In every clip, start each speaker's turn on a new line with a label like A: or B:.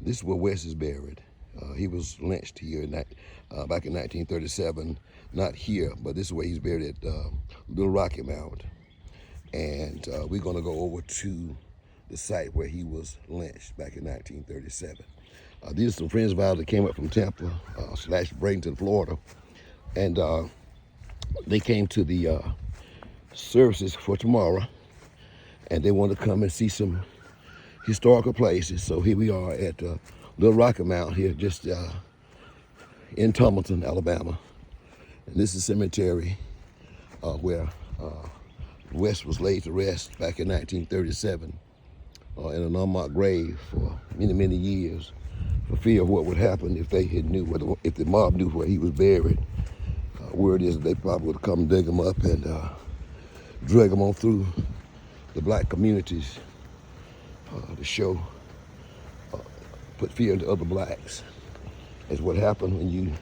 A: This is where Wes is buried. He was lynched here back in 1937. Not here, but this is where he's buried at Little Rocky Mount. And we're going to go over to the site where he was lynched back in 1937. These are some friends of ours that came up from Tampa / Bradenton, Florida. And they came to the services for tomorrow. And they want to come and see some historical places. So here we are at Little Rocky Mount here, just in Tumleton, Alabama. And this is the cemetery where Wes was laid to rest back in 1937 in an unmarked grave for many, many years, for fear of what would happen if they if the mob knew where he was buried. Word is they probably would come dig him up and drag him on through the black communities to show, put fear into other blacks. Is what happened when you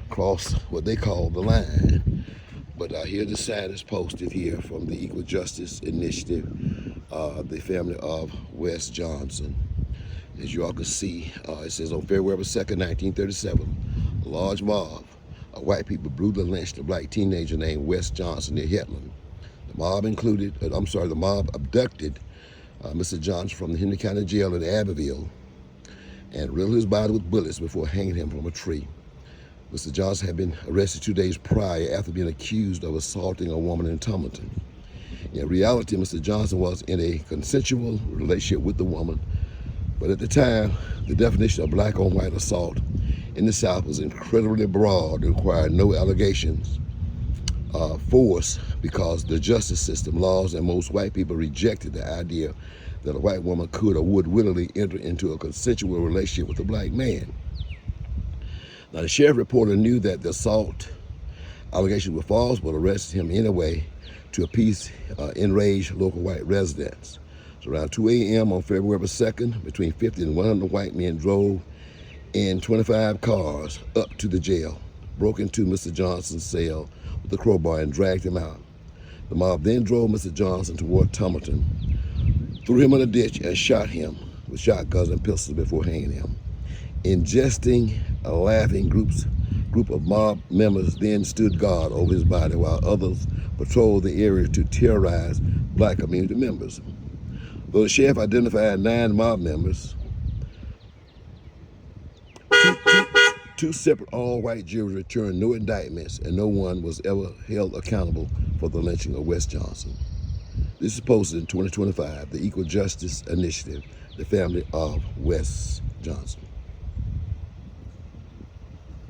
A: cross what they call the line. But here the sign is posted here from the Equal Justice Initiative, the family of Wesley Johnson. As you all can see, it says on February 2nd, 1937, a large mob of white people brutally lynched a black teenager named Wesley Johnson near Hetland. The mob abducted Mr. Johnson from the Henry County Jail in Abbeville and riddled his body with bullets before hanging him from a tree. Mr. Johnson had been arrested 2 days prior after being accused of assaulting a woman in Tumleton. In reality, Mr. Johnson was in a consensual relationship with the woman, but at the time, the definition of black on white assault in the South was incredibly broad and required no allegations of force because the justice system, laws, and most white people rejected the idea that a white woman could or would willingly enter into a consensual relationship with a black man. Now, the sheriff reporter knew that the assault allegations were false, but arrested him anyway to appease enraged local white residents. So around 2 a.m. on February 2nd, between 50 and 100 white men drove in 25 cars up to the jail, broke into Mr. Johnson's cell with a crowbar and dragged him out. The mob then drove Mr. Johnson toward Tumleton, threw him in a ditch, and shot him with shotguns and pistols before hanging him. Ingesting a laughing group of mob members then stood guard over his body while others patrolled the area to terrorize black community members. Though the sheriff identified 9 mob members, two separate all-white juries returned no indictments, and no one was ever held accountable for the lynching of Wes Johnson. This is posted in 2025, the Equal Justice Initiative, the family of Wes Johnson.